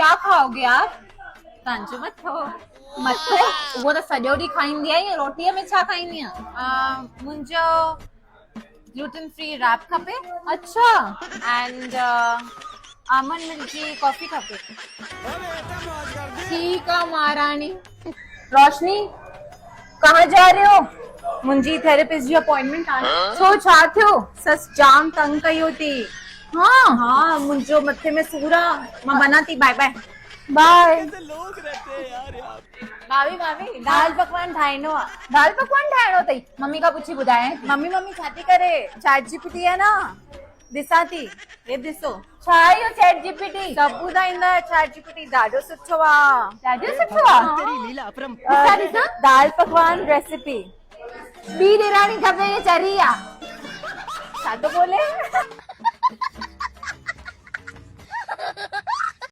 क्या खाओगे आप? तव्हांजो मथो। मथे वो तो सॼो ॾींहुं खाईंदी आहीं, रोटीअ में छा खाईंदी आहीं? मुंहिंजो ग्लूटेन फ्री रैप खपे अच्छा, एंड आमंड मिल्क जी कॉफी खपे। ठीक है महारानी। रोशनी, कहाँ जा रहे हो? मुंहिंजी थेरेपिस्ट जी अपॉइंटमेंट आहे। छो छा थियो? सस जाम तंग कयो थी। हाँ हाँ मुंहिंजो मथे में सूर आहे, मां वञा थी, बाय बाय। बाय। भाभी भाभी दाल पकवान ठाहिणो आहे। दाल पकवान ठाहिणो अथई? मम्मी खां पुछी ॿुधाए। मम्मी छा थी करे? चैट जीपीटी आहे न, ॾिसां थी। हे ॾिसो छा आहे इहो चैट जीपीटी? सभु ॿुधाईंदा आहे। चैट जीपीटी ॾाढो सुठो आहे। ॾाढो सुठो आहे। तेरी लीला अपरंपार। ॾिसां ॾिसां। दाल पकवान रेसिपी। ॿी ॾेराणी खपे, ये चरी आहे। छा थो बोले?